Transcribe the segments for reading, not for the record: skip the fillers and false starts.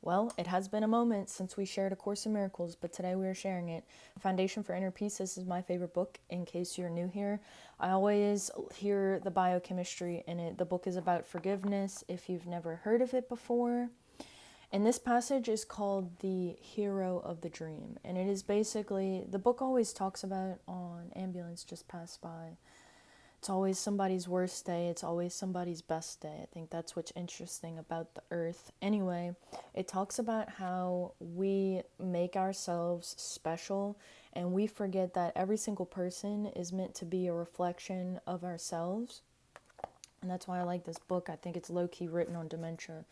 Well, it has been a moment since we shared A Course in Miracles, but today we are sharing it. Foundation for Inner Peace. This is my favorite book in case you're new here. I always hear the biochemistry in it. The book is about forgiveness if you've never heard of it before. And this passage is called The Hero of the Dream. And it is basically, the book always talks about on ambulance just passed by. It's always somebody's worst day. It's always somebody's best day. I think that's what's interesting about the earth. Anyway, it talks about how we make ourselves special and we forget that every single person is meant to be a reflection of ourselves. And that's why I like this book. I think it's low-key written on dementia.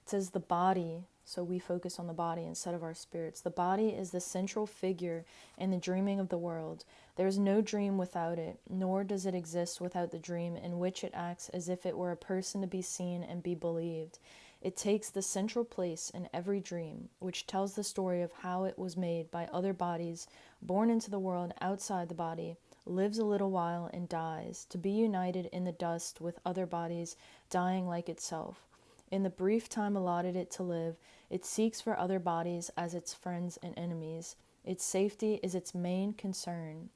It says the body, so we focus on the body instead of our spirits. The body is the central figure in the dreaming of the world. There is no dream without it, nor does it exist without the dream in which it acts as if it were a person to be seen and be believed. It takes the central place in every dream, which tells the story of how it was made by other bodies, born into the world outside the body, lives a little while and dies, to be united in the dust with other bodies, dying like itself. In the brief time allotted it to live, it seeks for other bodies as its friends and enemies. Its safety is its main concern.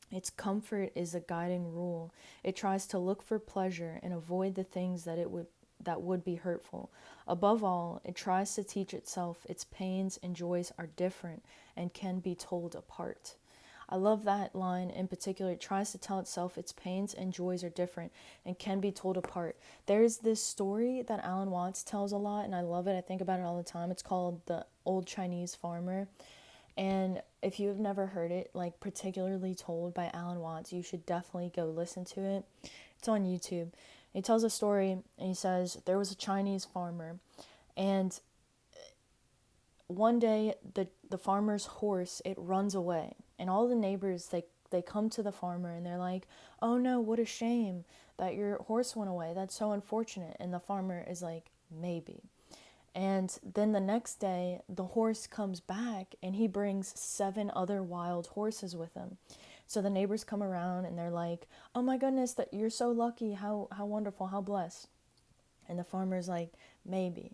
Its comfort is a guiding rule. It tries to look for pleasure and avoid the things that would be hurtful. Above all, it tries to teach itself its pains and joys are different and can be told apart. I love that line in particular. It tries to tell itself its pains and joys are different and can be told apart. There's this story that Alan Watts tells a lot, and I love it. I think about it all the time. It's called The Old Chinese Farmer. And if you've never heard it, like particularly told by Alan Watts, you should definitely go listen to it. It's on YouTube. He tells a story, and he says there was a Chinese farmer, and one day the farmer's horse, it runs away, and all the neighbors, they come to the farmer and they're like, oh no, what a shame that your horse went away, that's so unfortunate. And the farmer is like, maybe. And then the next day the horse comes back and he brings 7 other wild horses with him. So the neighbors come around and they're like, oh my goodness, that you're so lucky, how wonderful, how blessed. And the farmer's like, maybe.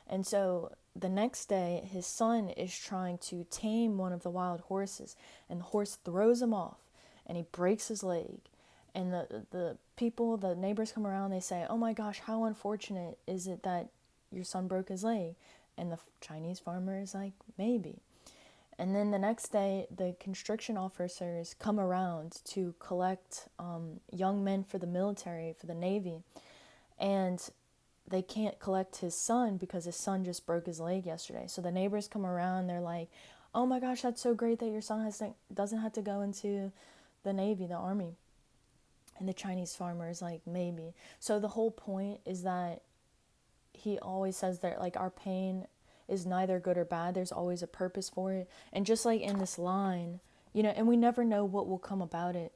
And so the next day, his son is trying to tame one of the wild horses, and the horse throws him off, and he breaks his leg. And the people, the neighbors come around, they say, oh my gosh, how unfortunate is it that your son broke his leg? And the Chinese farmer is like, maybe. And then the next day, the conscription officers come around to collect young men for the military, for the Navy. And they can't collect his son because his son just broke his leg yesterday. So the neighbors come around, they're like, oh my gosh, that's so great that your son doesn't have to go into the Navy, the Army. And the Chinese farmer is like, maybe. So the whole point is that he always says that, like, our pain is neither good or bad. There's always a purpose for it. And just like in this line, and we never know what will come about it.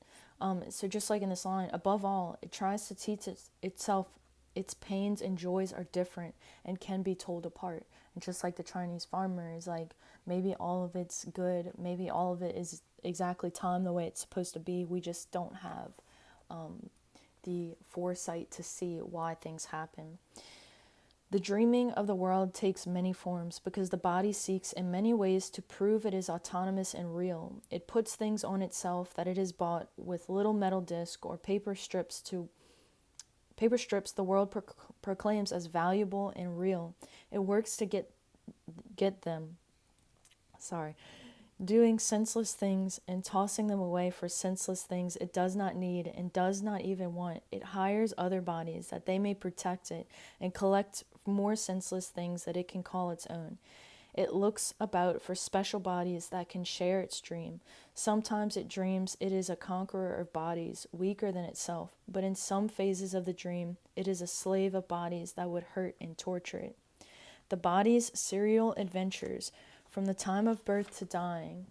So just like in this line, above all, it tries to teach itself its pains and joys are different and can be told apart. And just like the Chinese farmer is like, maybe all of it's good, maybe all of it is exactly timed the way it's supposed to be. We just don't have the foresight to see why things happen. The dreaming of the world takes many forms because the body seeks in many ways to prove it is autonomous and real. It puts things on itself that it has bought with little metal disc or paper strips the world proclaims as valuable and real. It works to get them. Doing senseless things and tossing them away for senseless things it does not need and does not even want. It hires other bodies that they may protect it and collect more senseless things that it can call its own. It looks about for special bodies that can share its dream. Sometimes it dreams it is a conqueror of bodies, weaker than itself, but in some phases of the dream, it is a slave of bodies that would hurt and torture it. The body's serial adventures, from the time of birth to dying,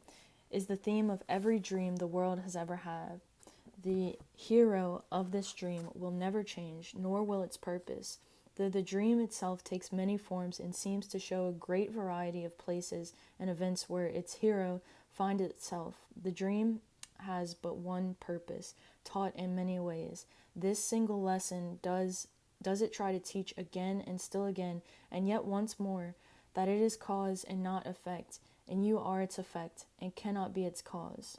is the theme of every dream the world has ever had. The hero of this dream will never change, nor will its purpose. Though the dream itself takes many forms and seems to show a great variety of places and events where its hero finds itself, the dream has but one purpose, taught in many ways. This single lesson does it try to teach again and still again, and yet once more, that it is cause and not effect, and you are its effect and cannot be its cause.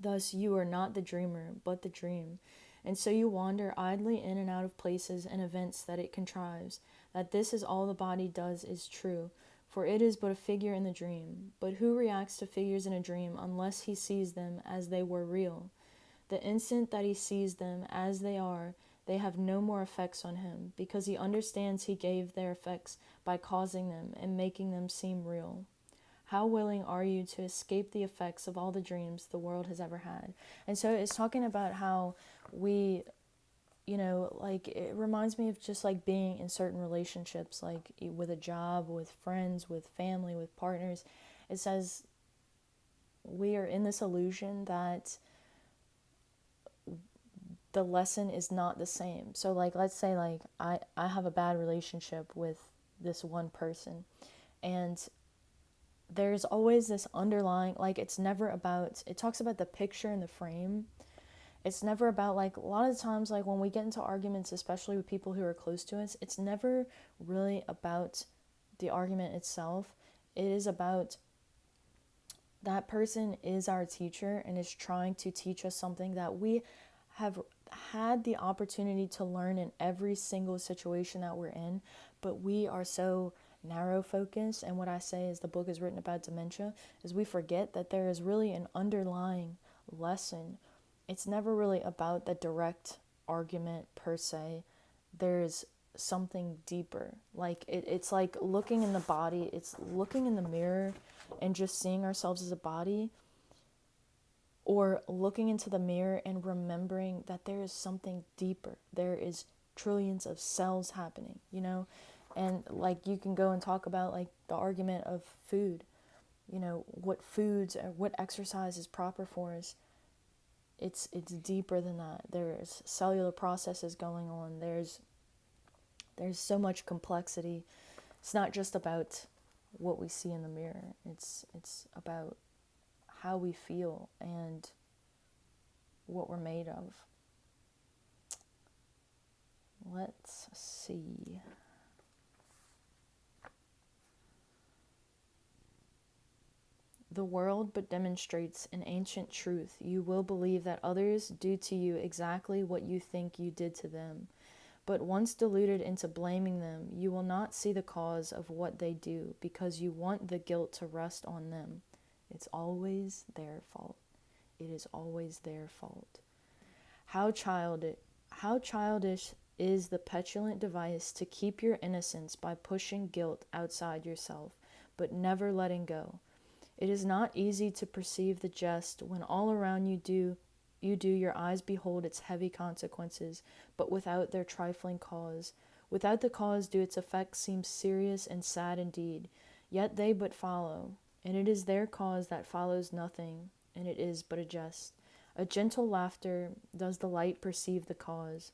Thus you are not the dreamer, but the dream. And so you wander idly in and out of places and events that it contrives. That this is all the body does is true, for it is but a figure in the dream. But who reacts to figures in a dream unless he sees them as they were real? The instant that he sees them as they are, they have no more effects on him, because he understands he gave their effects by causing them and making them seem real. How willing are you to escape the effects of all the dreams the world has ever had? And so it's talking about how we, like, it reminds me of just like being in certain relationships, like with a job, with friends, with family, with partners. It says we are in this illusion that the lesson is not the same. So like, let's say like I have a bad relationship with this one person, and there's always this underlying, like, it's never about, it talks about the picture and the frame. It's never about, like, a lot of the times, like, when we get into arguments, especially with people who are close to us, it's never really about the argument itself. It is about that person is our teacher and is trying to teach us something that we have had the opportunity to learn in every single situation that we're in, but we are so narrow focused. And what I say is, the book is written about dementia, is we forget that there is really an underlying lesson. It's never really about the direct argument per se. There's something deeper. Like it's like looking in the body, it's looking in the mirror and just seeing ourselves as a body, or looking into the mirror and remembering that there is something deeper. There is trillions of cells happening, And like, you can go and talk about like the argument of food, what foods or what exercise is proper for us. It's deeper than that. There's cellular processes going on. There's so much complexity. It's not just about what we see in the mirror. It's about how we feel and what we're made of. Let's see. The world but demonstrates an ancient truth. You will believe that others do to you exactly what you think you did to them. But once deluded into blaming them, you will not see the cause of what they do, because you want the guilt to rest on them. It's always their fault. It is always their fault. How childish is the petulant device to keep your innocence by pushing guilt outside yourself, but never letting go. It is not easy to perceive the jest when all around your eyes behold its heavy consequences, but without their trifling cause. Without the cause do its effects seem serious and sad indeed, yet they but follow, and it is their cause that follows nothing, and it is but a jest. A gentle laughter does the light perceive the cause,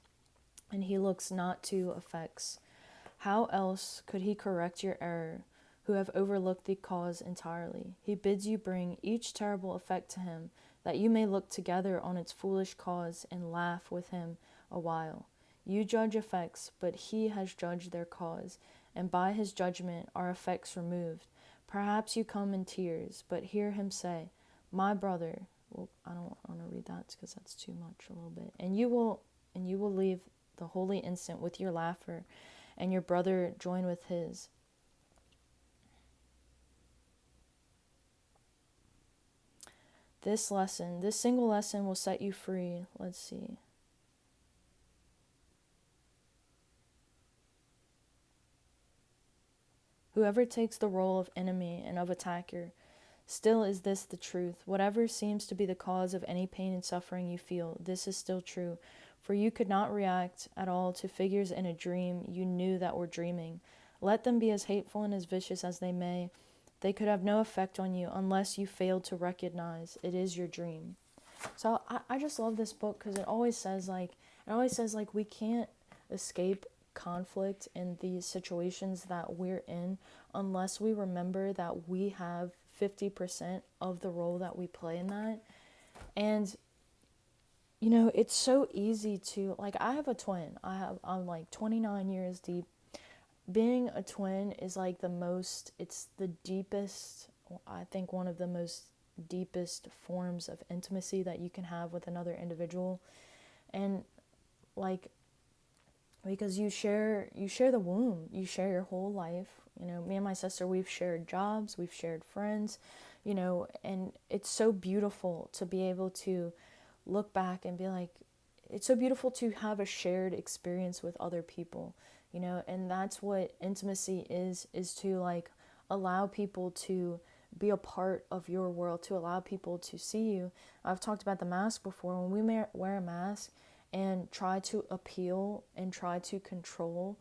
and he looks not to effects. How else could he correct your error, who have overlooked the cause entirely? He bids you bring each terrible effect to him, that you may look together on its foolish cause and laugh with him a while. You judge effects, but he has judged their cause, and by his judgment are effects removed. Perhaps you come in tears, but hear him say, "My brother," well, I don't want to read that because that's too much, a little bit. And you will leave the holy instant with your laughter, and your brother join with his. This single lesson will set you free. Let's see. Whoever takes the role of enemy and of attacker, still is this the truth. Whatever seems to be the cause of any pain and suffering you feel, this is still true. For you could not react at all to figures in a dream you knew that were dreaming. Let them be as hateful and as vicious as they may, they could have no effect on you unless you failed to recognize it is your dream. So I just love this book because it always says like we can't escape conflict in these situations that we're in unless we remember that we have 50% of the role that we play in that. And it's so easy to, like, I have a twin. I'm like 29 years deep. being a twin is like it's the deepest, I think one of the most deepest forms of intimacy that you can have with another individual. And like, because you share the womb, you share your whole life. Me and my sister, we've shared jobs, we've shared friends, and it's so beautiful to be able to look back and be like, it's so beautiful to have a shared experience with other people, and that's what intimacy is to like allow people to be a part of your world, to allow people to see you. I've talked about the mask before. When we wear a mask and try to appeal and try to control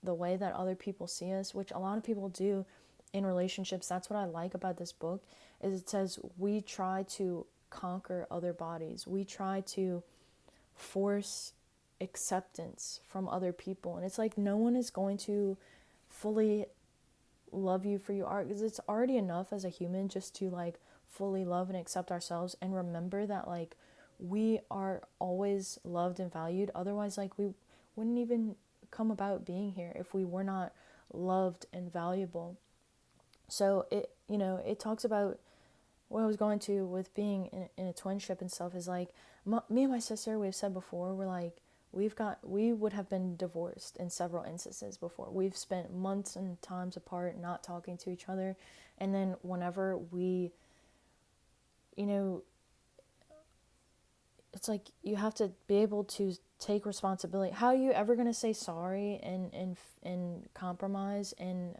the way that other people see us, which a lot of people do in relationships. That's what I like about this book, is it says we try to conquer other bodies. We try to force acceptance from other people. And it's like no one is going to fully love you for you are, because it's already enough as a human just to like fully love and accept ourselves and remember that like we are always loved and valued. Otherwise, like, we wouldn't even come about being here if we were not loved and valuable. So it talks about what I was going to with being in a twinship and stuff is like, me and my sister, we've said before, we're like, we would have been divorced in several instances before. We've spent months and times apart not talking to each other. And then whenever we, you know, it's like you have to be able to take responsibility. How are you ever going to say sorry and compromise and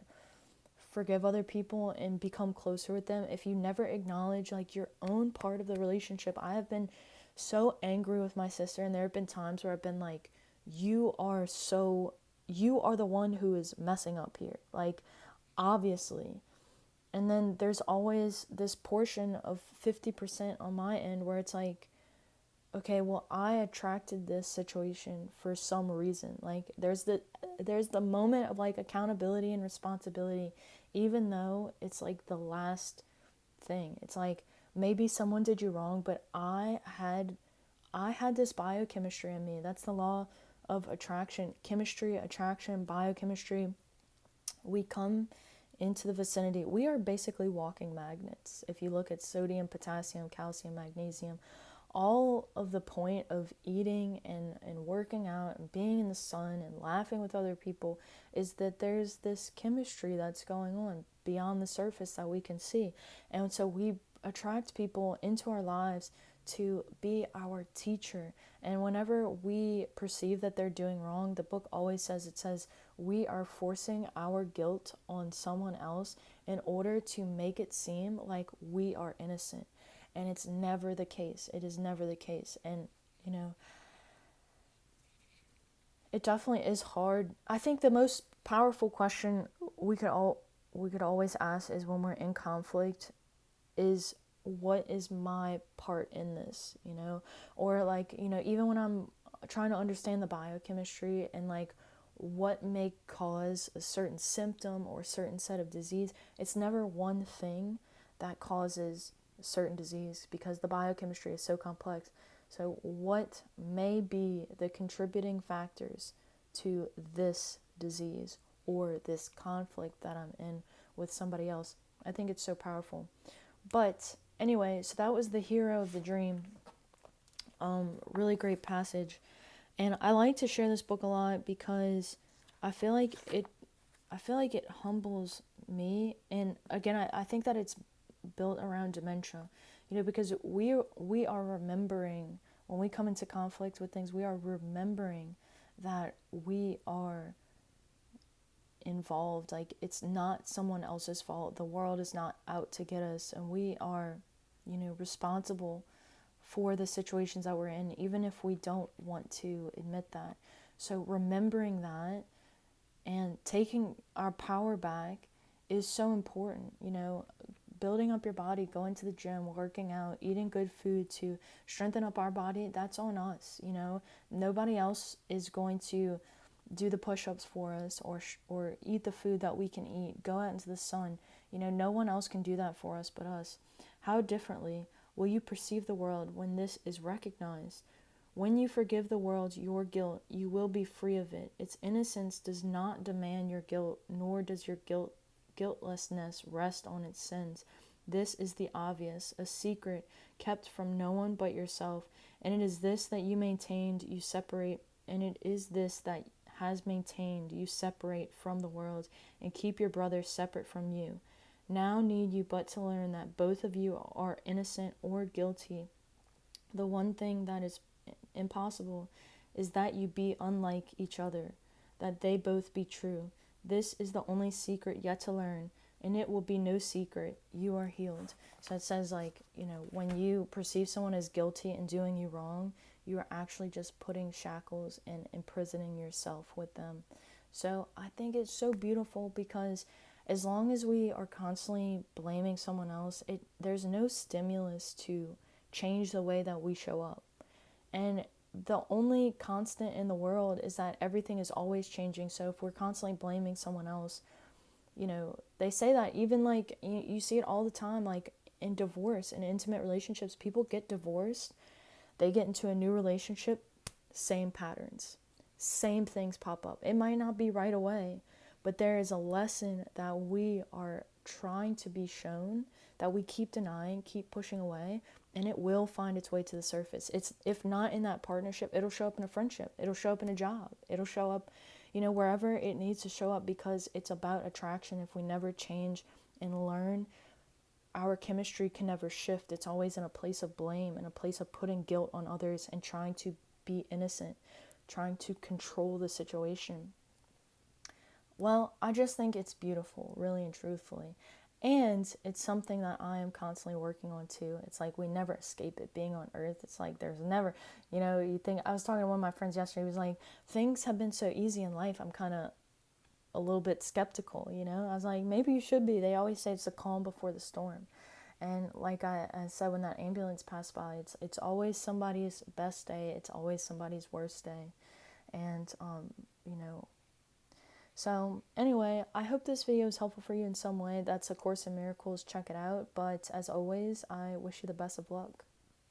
forgive other people and become closer with them if you never acknowledge like your own part of the relationship? I have been so angry with my sister, and there have been times where I've been like, you are the one who is messing up here, like, obviously. And then there's always this portion of 50% on my end where it's like, okay, well, I attracted this situation for some reason. Like, there's the moment of like accountability and responsibility, even though it's like the last thing. It's like maybe someone did you wrong, but I had this biochemistry in me. That's the law of attraction, chemistry, attraction, biochemistry. We come into the vicinity. We are basically walking magnets. If you look at sodium, potassium, calcium, magnesium, all of the point of eating and working out and being in the sun and laughing with other people is that there's this chemistry that's going on beyond the surface that we can see. And so we attract people into our lives to be our teacher. And whenever we perceive that they're doing wrong, the book always says, it says, we are forcing our guilt on someone else in order to make it seem like we are innocent. And it's never the case. It is never the case. And, it definitely is hard. I think the most powerful question we could always ask is when we're in conflict is, what is my part in this, Or like, even when I'm trying to understand the biochemistry and like what may cause a certain symptom or a certain set of disease, it's never one thing that causes certain disease because the biochemistry is so complex. So what may be the contributing factors to this disease or this conflict that I'm in with somebody else? I think it's so powerful. But anyway, so that was the hero of the dream. Really great passage. And I like to share this book a lot because I feel like it humbles me. And again, I think that it's built around dementia, because we are remembering when we come into conflict with things, we are remembering that we are involved. Like, it's not someone else's fault. The world is not out to get us, and we are, responsible for the situations that we're in, even if we don't want to admit that. So remembering that and taking our power back is so important. Building up your body, going to the gym, working out, eating good food to strengthen up our body, that's on us. Nobody else is going to do the push-ups for us or eat the food that we can eat, go out into the sun. No one else can do that for us but us. How differently will you perceive the world when this is recognized? When you forgive the world your guilt, you will be free of it. Its innocence does not demand your guilt, nor does your guiltlessness rest on its sins. This is the obvious, a secret kept from no one but yourself, and it is this that you maintained, you separate, and it is this that has maintained you separate from the world, and keep your brother separate from you. Now need you but to learn that both of you are innocent or guilty. The one thing that is impossible is that you be unlike each other, that they both be true. This is the only secret yet to learn, and it will be no secret. You are healed. So it says, like, when you perceive someone as guilty and doing you wrong, you are actually just putting shackles and imprisoning yourself with them. So I think it's so beautiful because as long as we are constantly blaming someone else, there's no stimulus to change the way that we show up. And the only constant in the world is that everything is always changing. So if we're constantly blaming someone else, they say that even like you see it all the time, like in divorce and intimate relationships, people get divorced, they get into a new relationship, same patterns, same things pop up. It might not be right away, but there is a lesson that we are trying to be shown, that we keep denying, keep pushing away, and it will find its way to the surface. It's, if not in that partnership, it'll show up in a friendship, it'll show up in a job, it'll show up, wherever it needs to show up, because it's about attraction. If we never change and learn, our chemistry can never shift. It's always in a place of blame, in a place of putting guilt on others and trying to be innocent, trying to control the situation. Well, I just think it's beautiful, really and truthfully. And it's something that I am constantly working on too. It's like we never escape it being on earth. It's like there's never, you think, I was talking to one of my friends yesterday, he was like, things have been so easy in life, I'm kind of a little bit skeptical, I was like, maybe you should be. They always say it's the calm before the storm. And like I said, when that ambulance passed by, it's always somebody's best day. It's always somebody's worst day. And, so anyway, I hope this video is helpful for you in some way. That's A Course in Miracles. Check it out. But as always, I wish you the best of luck.